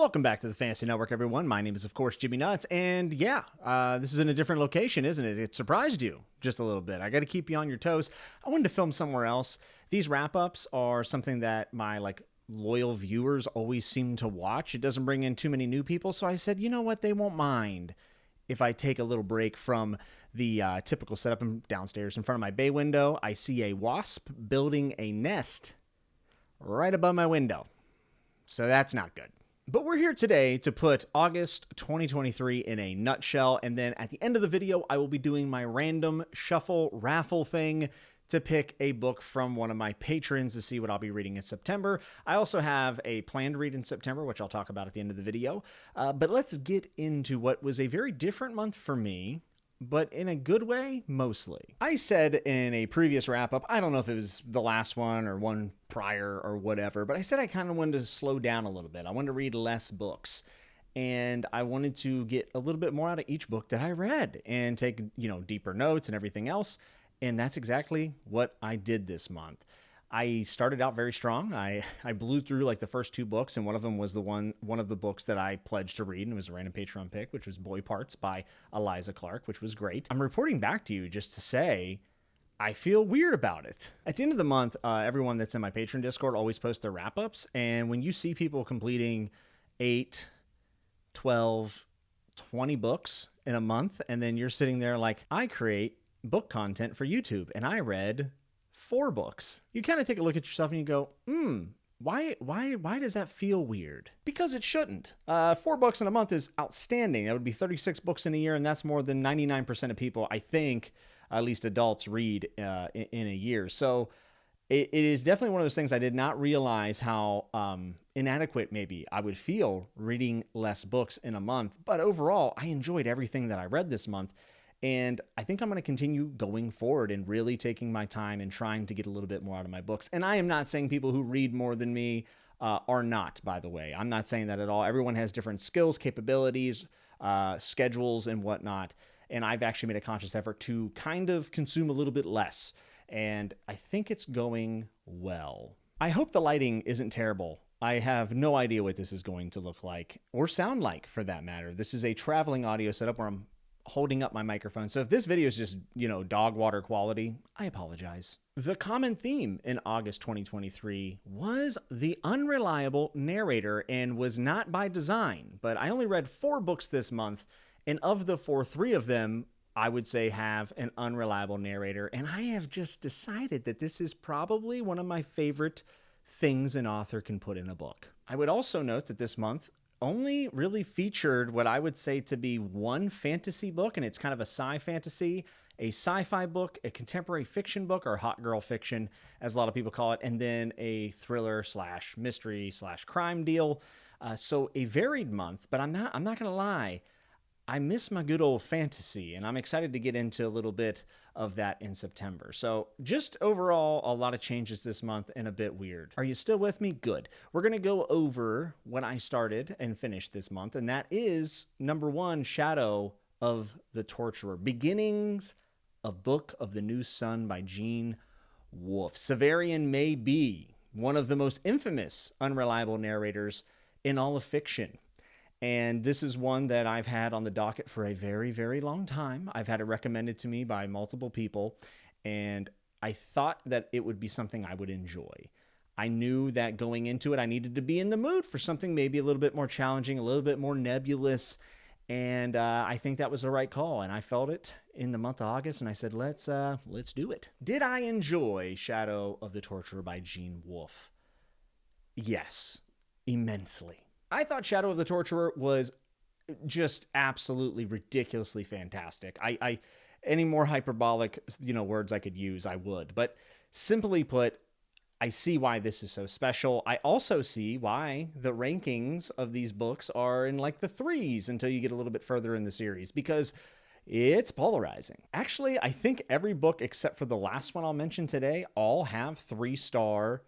Welcome back to the Fantasy Network, everyone. My name is, of course, Jimmy Nuts, and yeah, this is in a different location, isn't it? It surprised you just a little bit. I got to keep you on your toes. I wanted to film somewhere else. These wrap-ups are something that my loyal viewers always seem to watch. It doesn't bring in too many new people, so I said, you know what? They won't mind if I take a little break from the typical setup. I'm downstairs in front of my bay window. I see a wasp building a nest right above my window, so that's not good. But we're here today to put August 2023 in a nutshell, and then at the end of the video, I will be doing my random shuffle raffle thing to pick a book from one of my patrons to see what I'll be reading in September. I also have a planned read in September, which I'll talk about at the end of the video. But let's get into what was a very different month for me, but in a good way, mostly. I said in a previous wrap-up, I don't know if it was the last one or one prior or whatever, but I said I kind of wanted to slow down a little bit. I wanted to read less books, and I wanted to get a little bit more out of each book that I read and take, deeper notes and everything else, and that's exactly what I did this month. I started out very strong. I blew through the first two books, and one of them was one of the books that I pledged to read, and it was a random Patreon pick, which was Boy Parts by Eliza Clark, which was great. I'm reporting back to you just to say I feel weird about it. At the end of the month, everyone that's in my Patreon Discord always posts their wrap-ups, and when you see people completing 8, 12, 20 books in a month, and then you're sitting there like, I create book content for YouTube, and I read 4 books. You kind of take a look at yourself and you go, why does that feel weird? Because it shouldn't. 4 books in a month is outstanding. That would be 36 books in a year, and that's more than 99% of people, I think, at least adults, read in a year. So it is definitely one of those things I did not realize how inadequate maybe I would feel reading less books in a month. But overall, I enjoyed everything that I read this month. And I think I'm going to continue going forward and really taking my time and trying to get a little bit more out of my books. And I am not saying people who read more than me are not, by the way. I'm not saying that at all. Everyone has different skills, capabilities, schedules, and whatnot. And I've actually made a conscious effort to kind of consume a little bit less. And I think it's going well. I hope the lighting isn't terrible. I have no idea what this is going to look like or sound like, for that matter. This is a traveling audio setup where I'm holding up my microphone. So if this video is just, dog water quality, I apologize. The common theme in August 2023 was the unreliable narrator, and was not by design, but I only read 4 books this month, and of the 4, 3 of them I would say have an unreliable narrator, and I have just decided that this is probably one of my favorite things an author can put in a book. I would also note that this month only really featured what I would say to be one fantasy book, and it's kind of a sci-fantasy, a sci-fi book, a contemporary fiction book, or hot girl fiction, as a lot of people call it, and then a thriller / mystery / crime deal. So a varied month, but I'm not gonna lie, I miss my good old fantasy, and I'm excited to get into a little bit of that in September. So just overall, a lot of changes this month and a bit weird. Are you still with me? Good. We're going to go over what I started and finished this month, and that is number 1, Shadow of the Torturer, Beginnings, a Book of the New Sun by Gene Wolfe. Severian may be one of the most infamous unreliable narrators in all of fiction. And this is one that I've had on the docket for a very, very long time. I've had it recommended to me by multiple people, and I thought that it would be something I would enjoy. I knew that going into it, I needed to be in the mood for something maybe a little bit more challenging, a little bit more nebulous, and I think that was the right call, and I felt it in the month of August, and I said, let's do it. Did I enjoy Shadow of the Torturer by Gene Wolfe? Yes, immensely. I thought Shadow of the Torturer was just absolutely ridiculously fantastic. I any more hyperbolic, words I could use, I would. But simply put, I see why this is so special. I also see why the rankings of these books are in the 3s until you get a little bit further in the series, because it's polarizing. Actually, I think every book except for the last one I'll mention today all have 3-star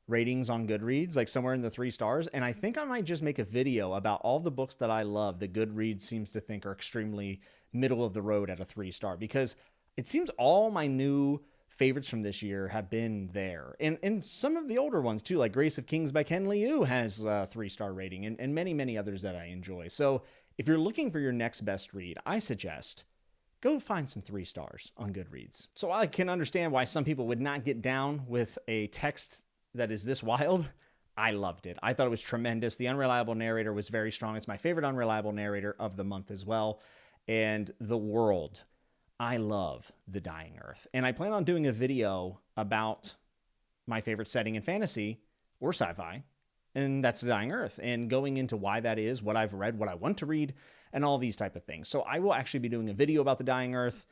ratings on Goodreads, somewhere in the 3 stars. And I think I might just make a video about all the books that I love that Goodreads seems to think are extremely middle of the road at a 3-star, because it seems all my new favorites from this year have been there. And some of the older ones too, like Grace of Kings by Ken Liu has a 3-star rating, and many, many others that I enjoy. So if you're looking for your next best read, I suggest go find some 3 stars on Goodreads. So I can understand why some people would not get down with a text that is this wild. I loved it. I thought it was tremendous. The unreliable narrator was very strong. It's my favorite unreliable narrator of the month as well. And the world. I love The Dying Earth. And I plan on doing a video about my favorite setting in fantasy or sci-fi, and that's The Dying Earth, and going into why that is, what I've read, what I want to read, and all these type of things. So I will actually be doing a video about The Dying Earth,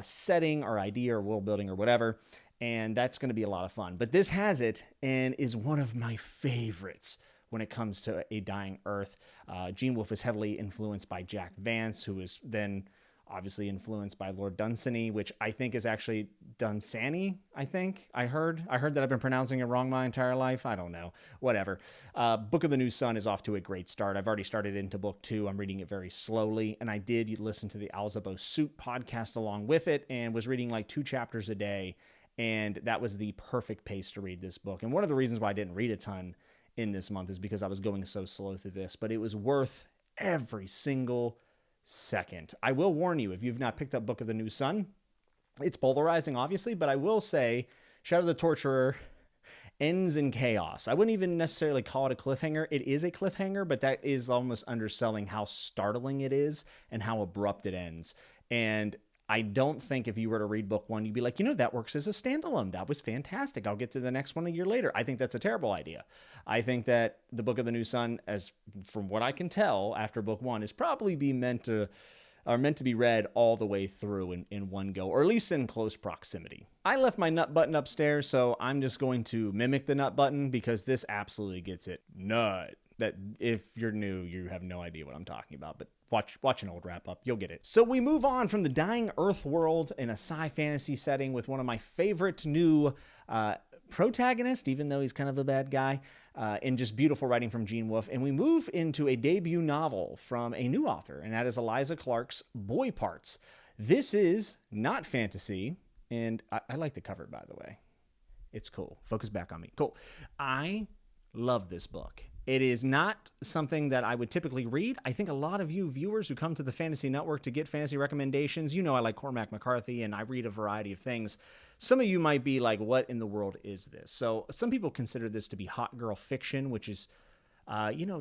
setting or idea or world building or whatever, and that's going to be a lot of fun. But this has it and is one of my favorites when it comes to A Dying Earth. Gene Wolfe is heavily influenced by Jack Vance, who is then obviously influenced by Lord Dunsany, which I think is actually Dunsany, I think. I heard that I've been pronouncing it wrong my entire life. I don't know. Whatever. Book of the New Sun is off to a great start. I've already started into book 2. I'm reading it very slowly, and I did listen to the Alzabo Soup podcast along with it and was reading like 2 chapters a day, and that was the perfect pace to read this book. And one of the reasons why I didn't read a ton in this month is because I was going so slow through this, but it was worth every single second. I will warn you, if you've not picked up Book of the New Sun, it's polarizing, obviously, but I will say Shadow of the Torturer ends in chaos. I wouldn't even necessarily call it a cliffhanger. It is a cliffhanger, but that is almost underselling how startling it is and how abrupt it ends. And I don't think if you were to read book 1, you'd be like, that works as a standalone. That was fantastic. I'll get to the next one a year later. I think that's a terrible idea. I think that the Book of the New Sun, as from what I can tell after book 1, is probably meant to be read all the way through in one go, or at least in close proximity. I left my nut button upstairs, so I'm just going to mimic the nut button because this absolutely gets it. Nut. That if you're new, you have no idea what I'm talking about, but watch an old wrap up, you'll get it. So we move on from the Dying Earth world in a sci-fantasy setting with one of my favorite new protagonist, even though he's kind of a bad guy, and just beautiful writing from Gene Wolfe. And we move into a debut novel from a new author, and that is Eliza Clark's Boy Parts. This is not fantasy, and I like the cover, by the way. It's cool. Focus back on me. Cool. I love this book. It is not something that I would typically read. I think a lot of you viewers who come to the Fantasy Network to get fantasy recommendations, I like Cormac McCarthy and I read a variety of things. Some of you might be like, what in the world is this? So some people consider this to be hot girl fiction, which is,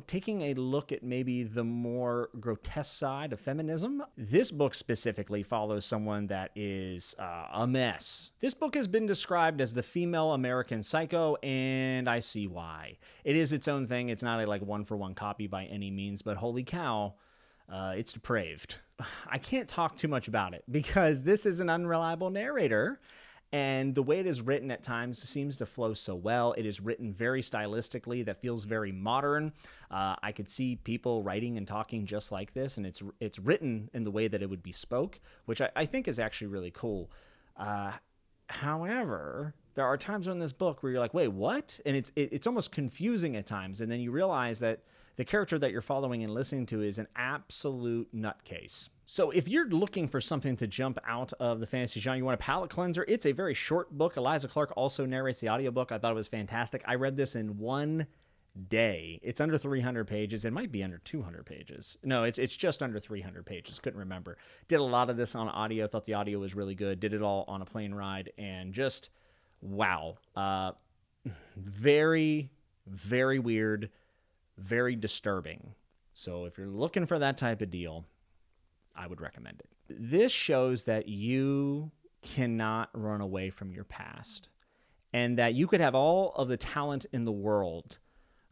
taking a look at maybe the more grotesque side of feminism. This book specifically follows someone that is a mess. This book has been described as the female American Psycho, and I see why. It is its own thing. It's not a one-for-one copy by any means, but holy cow, it's depraved. I can't talk too much about it because this is an unreliable narrator. And the way it is written at times seems to flow so well. It is written very stylistically that feels very modern. I could see people writing and talking just like this, and it's written in the way that it would be spoke, which I think is actually really cool. However, there are times in this book where you're like, wait, what? And it's almost confusing at times, and then you realize that the character that you're following and listening to is an absolute nutcase. So if you're looking for something to jump out of the fantasy genre, you want a palate cleanser, it's a very short book. Eliza Clark also narrates the audiobook. I thought it was fantastic. I read this in one day. It's under 300 pages. It might be under 200 pages. No, it's just under 300 pages. Couldn't remember. Did a lot of this on audio. Thought the audio was really good. Did it all on a plane ride. And just, wow. Very, very weird. Very disturbing. So if you're looking for that type of deal, I would recommend it. This shows that you cannot run away from your past and that you could have all of the talent in the world,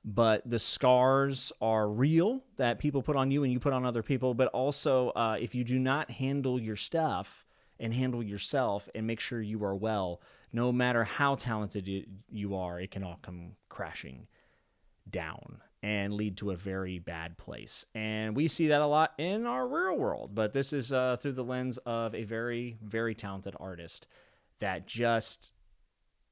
but the scars are real that people put on you and you put on other people. But also, if you do not handle your stuff and handle yourself and make sure you are well, no matter how talented you are, it can all come crashing down and lead to a very bad place. And we see that a lot in our real world, but this is through the lens of a very, very talented artist that just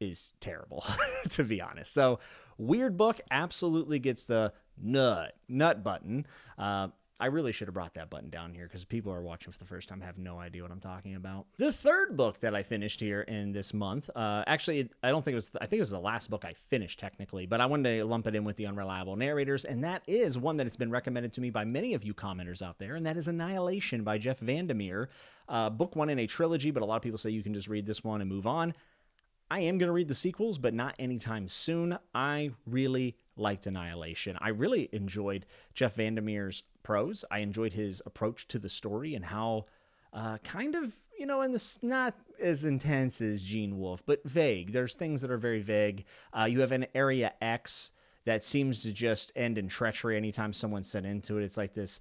is terrible, to be honest. So weird book, absolutely gets the nut button. I really should have brought that button down here because people are watching for the first time have no idea what I'm talking about. The third book that I finished here in this month, actually, I think it was the last book I finished technically, but I wanted to lump it in with the unreliable narrators, and that is one that has been recommended to me by many of you commenters out there, and that is Annihilation by Jeff Vandermeer. Book one in a trilogy, but a lot of people say you can just read this one and move on. I am going to read the sequels, but not anytime soon. I really liked Annihilation. I really enjoyed Jeff Vandermeer's prose. I enjoyed his approach to the story and how kind of, and this not as intense as Gene Wolfe, but vague. There's things that are very vague. You have an Area X that seems to just end in treachery anytime someone's sent into it. It's like this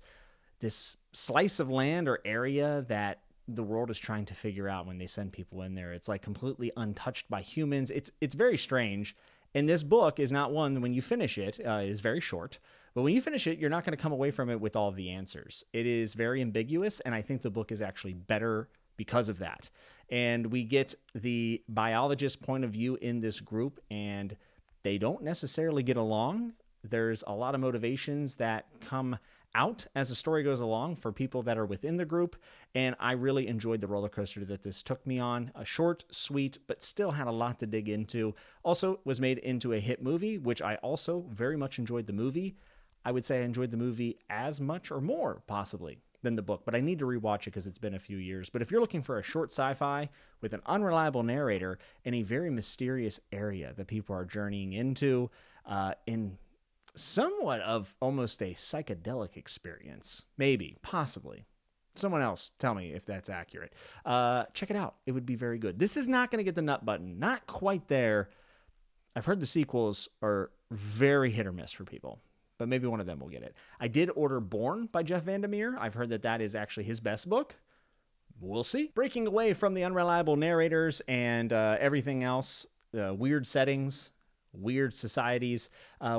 slice of land or area that the world is trying to figure out when they send people in there. It's like completely untouched by humans. It's very strange. And this book is not one, when you finish it, it is very short, but when you finish it, you're not going to come away from it with all of the answers. It is very ambiguous, and I think the book is actually better because of that. And we get the biologist's point of view in this group, and they don't necessarily get along. There's a lot of motivations that come out as the story goes along for people that are within the group, and I really enjoyed the roller coaster that this took me on. A short, sweet, but still had a lot to dig into. Also was made into a hit movie, which I also very much enjoyed the movie. I would say I enjoyed the movie as much or more, possibly, than the book, but I need to rewatch it because it's been a few years. But if you're looking for a short sci-fi with an unreliable narrator in a very mysterious area that people are journeying into, in somewhat of almost a psychedelic experience. Maybe, possibly. Someone else tell me if that's accurate. Check it out. It would be very good. This is not going to get the nut button. Not quite there. I've heard the sequels are very hit or miss for people, but maybe one of them will get it. I did order Born by Jeff Vandermeer. I've heard that is actually his best book. We'll see. Breaking away from the unreliable narrators and everything else, weird settings, weird societies.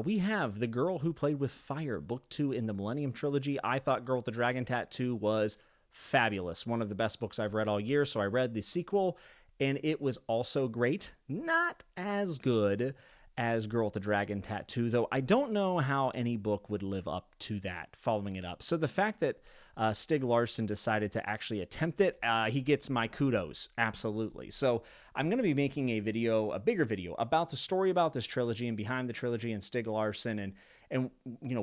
We have The Girl Who Played with Fire, book 2 in the Millennium Trilogy. I thought Girl with the Dragon Tattoo was fabulous. One of the best books I've read all year, so I read the sequel, and it was also great. Not as good as Girl with the Dragon Tattoo, though I don't know how any book would live up to that, following it up. So the fact that Stig Larsson decided to actually attempt it, he gets my kudos, absolutely. So I'm going to be making a bigger video about the story about this trilogy and behind the trilogy and Stig Larsson and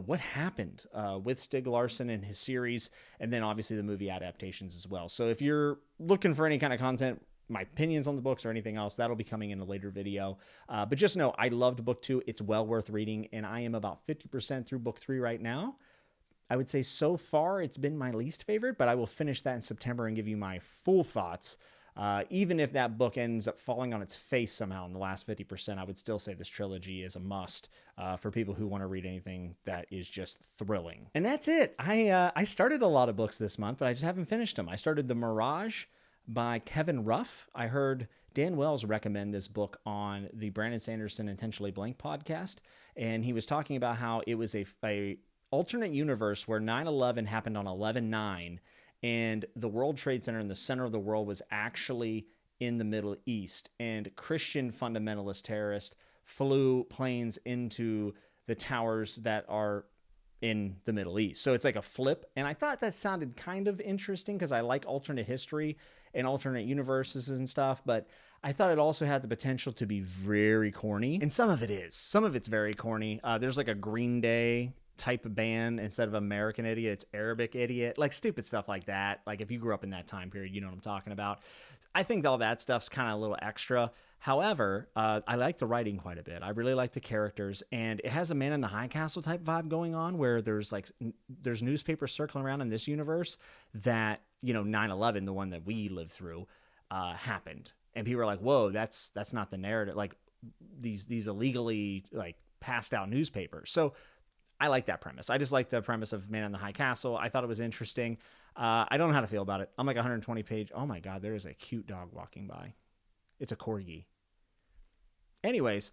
what happened with Stig Larsson and his series, and then obviously the movie adaptations as well. So if you're looking for any kind of content, my opinions on the books or anything else, that'll be coming in a later video. But just know, I loved book 2. It's well worth reading, and I am about 50% through book 3 right now. I would say so far it's been my least favorite, but I will finish that in September and give you my full thoughts. Even if that book ends up falling on its face somehow in the last 50%, I would still say this trilogy is a must for people who want to read anything that is just thrilling. And that's it. I started a lot of books this month, but I just haven't finished them. I started The Mirage by Kevin Ruff. I heard Dan Wells recommend this book on the Brandon Sanderson Intentionally Blank podcast, and he was talking about how it was a alternate universe where 9/11 happened on 11/9, and the World Trade Center in the center of the world was actually in the Middle East, and Christian fundamentalist terrorists flew planes into the towers that are in the Middle East. So it's like a flip, and I thought that sounded kind of interesting because I like alternate history and alternate universes and stuff, but I thought it also had the potential to be very corny, and some of it is. Some of it's very corny. There's like a Green Day type of band. Instead of American Idiot, it's Arabic Idiot, like stupid stuff like that. Like if you grew up in that time period, you know what I'm talking about. I think all that stuff's kind of a little extra. However, I like the writing quite a bit. I really like the characters, and it has a Man in the High Castle type vibe going on where there's newspapers circling around in this universe that, 9/11, the one that we lived through, happened. And people are like, whoa, that's not the narrative. Like these illegally passed out newspapers. So I like that premise. I just like the premise of Man in the High Castle. I thought it was interesting. I don't know how to feel about it. I'm like 120 page. Oh my God, there is a cute dog walking by. It's a corgi. Anyways,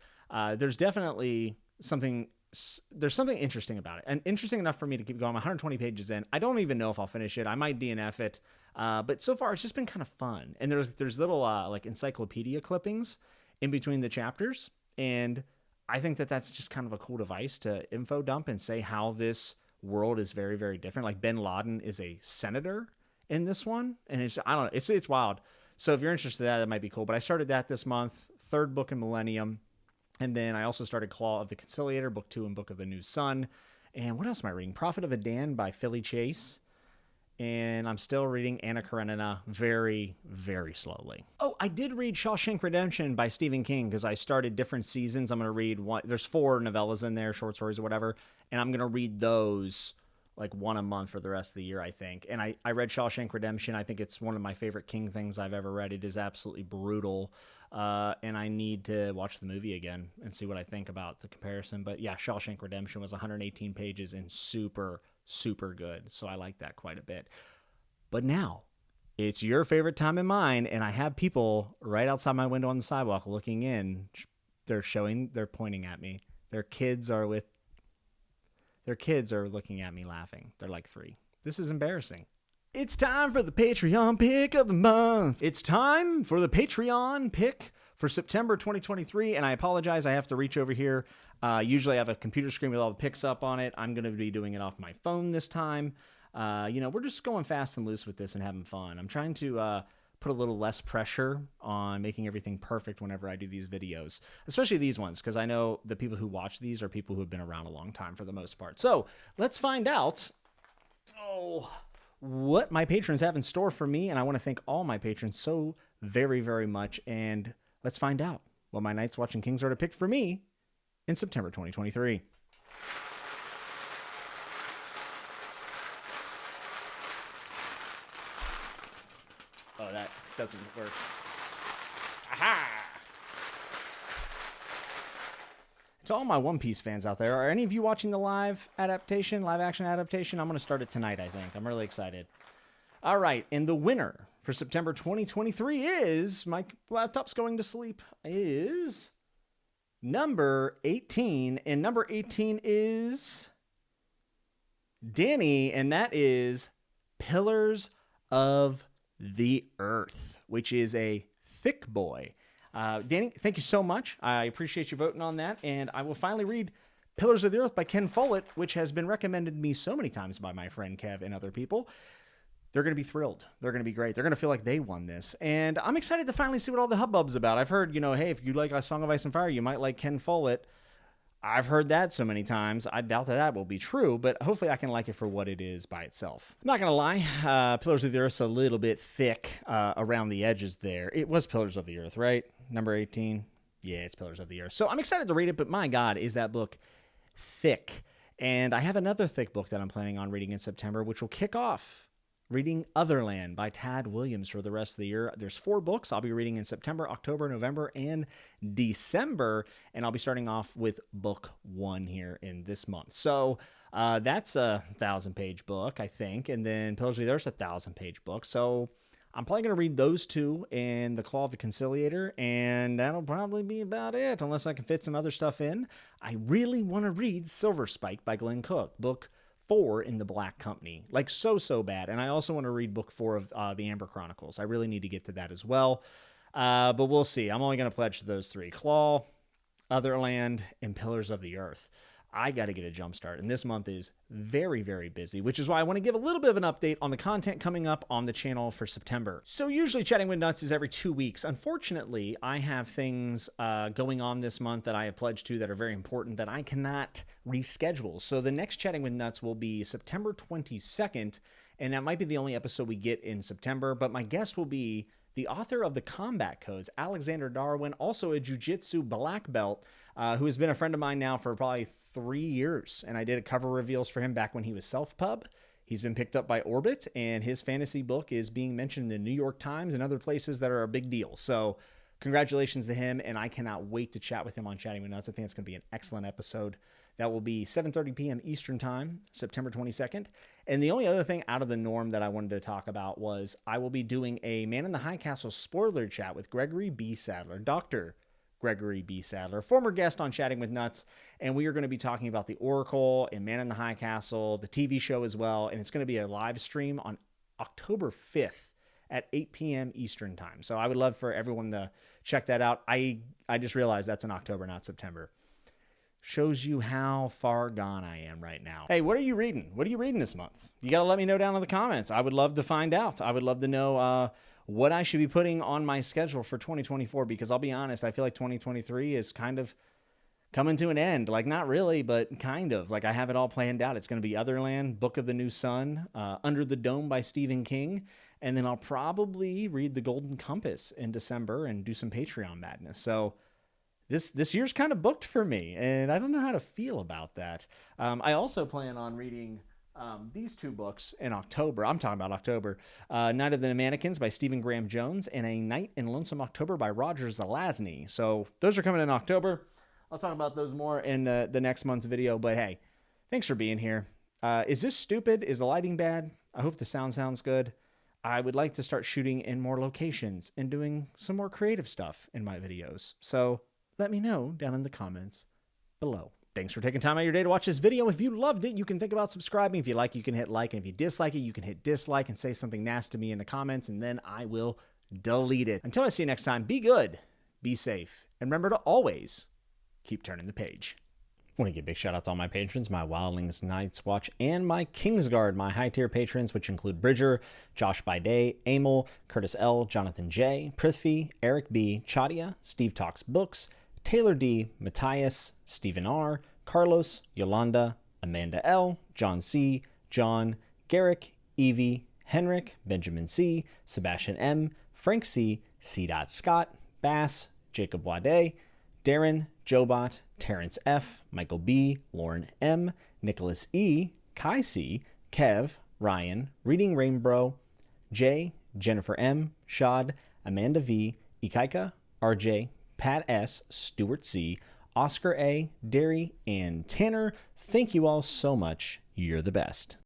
there's definitely something interesting about it, and interesting enough for me to keep going. I'm 120 pages in. I don't even know if I'll finish it. I might DNF it, but so far it's just been kind of fun. And there's little encyclopedia clippings in between the chapters, and I think that that's just kind of a cool device to info dump and say how this world is very, very different. Like bin Laden is a senator in this one, and I don't know, it's wild. So if you're interested in that, it might be cool. But I started that this month, third book in Millennium, and then I also started Claw of the Conciliator, book 2 and Book of the New Sun. And what else am I reading? Prophet of Adan by Philly Chase. And I'm still reading Anna Karenina very, very slowly. Oh, I did read Shawshank Redemption by Stephen King because I started different seasons. I'm going to read one. There's 4 novellas in there, short stories or whatever. And I'm going to read those like one a month for the rest of the year, I think. And I read Shawshank Redemption. I think it's one of my favorite King things I've ever read. It is absolutely brutal. And I need to watch the movie again and see what I think about the comparison. But yeah, Shawshank Redemption was 118 pages and super, super good. So I like that quite a bit. But now it's your favorite time and mine. And I have people right outside my window on the sidewalk looking in. They're pointing at me. Their kids are looking at me laughing. They're like 3. This is embarrassing. It's time for the Patreon pick of the month. It's time for the Patreon pick for September 2023. And I apologize, I have to reach over here. Usually I have a computer screen with all the picks up on it. I'm going to be doing it off my phone this time. We're just going fast and loose with this and having fun. I'm trying to put a little less pressure on making everything perfect whenever I do these videos, especially these ones, because I know the people who watch these are people who have been around a long time for the most part. So let's find out what my patrons have in store for me. And I want to thank all my patrons so very, very much. And let's find out what my Nights Watching Kings are to pick for me in September 2023. Oh, that doesn't work. Aha! To all my One Piece fans out there, are any of you watching the live action adaptation? I'm going to start it tonight, I think. I'm really excited. All right, and the winner for September 2023 is, my laptop's going to sleep, is number 18. And number 18 is Danny, and that is Pillars of the Earth, which is a thick boy. Danny, thank you so much. I appreciate you voting on that, and I will finally read Pillars of the Earth by Ken Follett, which has been recommended to me so many times by my friend Kev and other people. They're going to be thrilled. They're going to be great. They're going to feel like they won this, and I'm excited to finally see what all the hubbub's about. I've heard, hey, if you like A Song of Ice and Fire, you might like Ken Follett. I've heard that so many times. I doubt that will be true, but hopefully I can like it for what it is by itself. I'm not going to lie. Pillars of the Earth's a little bit thick around the edges there. It was Pillars of the Earth, right? Number 18? Yeah, it's Pillars of the Earth. So I'm excited to read it, but my God, is that book thick. And I have another thick book that I'm planning on reading in September, which will kick off reading Otherland by Tad Williams for the rest of the year. There's 4 books I'll be reading in September, October, November, and December, and I'll be starting off with book 1 here in this month. So that's a 1,000-page book, I think, and then Pillars of the Earth's a 1,000-page book. So I'm probably going to read those 2 and The Claw of the Conciliator, and that'll probably be about it, unless I can fit some other stuff in. I really want to read Silver Spike by Glenn Cook, book 4 in the Black Company, like so bad. And I also want to read book 4 of the Amber Chronicles. I really need to get to that as well. But we'll see. I'm only going to pledge to those 3: Claw, Otherland, and Pillars of the Earth. I got to get a jump start. And this month is very, very busy, which is why I want to give a little bit of an update on the content coming up on the channel for September. So usually Chatting with Nuts is every 2 weeks. Unfortunately, I have things going on this month that I have pledged to that are very important that I cannot reschedule. So the next Chatting with Nuts will be September 22nd, and that might be the only episode we get in September, but my guest will be the author of the Combat Codes, Alexander Darwin, also a jiu-jitsu black belt, who has been a friend of mine now for probably 3 years. And I did a cover reveals for him back when he was Self-Pub. He's been picked up by Orbit, and his fantasy book is being mentioned in the New York Times and other places that are a big deal. So congratulations to him, and I cannot wait to chat with him on Chatting with Nuts. I think it's going to be an excellent episode. That will be 7:30 p.m. Eastern Time, September 22nd. And the only other thing out of the norm that I wanted to talk about was I will be doing a Man in the High Castle spoiler chat with Gregory B. Sadler, Dr. Gregory B. Sadler, former guest on Chatting with Nuts. And we are going to be talking about the Oracle and Man in the High Castle, the TV show as well. And it's going to be a live stream on October 5th at 8 p.m. Eastern Time. So I would love for everyone to check that out. I just realized that's in October, not September. shows you how far gone I am right now. Hey, what are you reading? What are you reading this month? You got to let me know down in the comments. I would love to find out. I would love to know what I should be putting on my schedule for 2024, because I'll be honest, I feel like 2023 is kind of coming to an end. Like, not really, but kind of. Like, I have it all planned out. It's going to be Otherland, Book of the New Sun, Under the Dome by Stephen King, and then I'll probably read The Golden Compass in December and do some Patreon madness. So this year's kind of booked for me, and I don't know how to feel about that. I also plan on reading these two books in October. I'm talking about October. Night of the Mannequins by Stephen Graham Jones and A Night in Lonesome October by Roger Zelazny. So those are coming in October. I'll talk about those more in the next month's video. But hey, thanks for being here. Is this stupid? Is the lighting bad? I hope the sound sounds good. I would like to start shooting in more locations and doing some more creative stuff in my videos. So let me know down in the comments below. Thanks for taking time out of your day to watch this video. If you loved it, you can think about subscribing. If you like, you can hit like. And if you dislike it, you can hit dislike and say something nasty to me in the comments, and then I will delete it. Until I see you next time, be good, be safe, and remember to always keep turning the page. I want to give a big shout out to all my patrons, my Wildlings, Night's Watch, and my Kingsguard, my high tier patrons, which include Bridger, Josh by Day, Amel, Curtis L, Jonathan J, Prithvi, Eric B, Chadia, Steve Talks Books, Taylor D, Matthias, Stephen R, Carlos, Yolanda, Amanda L, John C, John, Garrick, Evie, Henrik, Benjamin C, Sebastian M, Frank C, C. Scott, Bass, Jacob Wade, Darren, Jobot, Terrence F, Michael B, Lauren M, Nicholas E, Kai C, Kev, Ryan, Reading Rainbow, J, Jennifer M, Shad, Amanda V, Ikaika, RJ, Pat S, Stuart C, Oscar A, Derry, and Tanner. Thank you all so much. You're the best.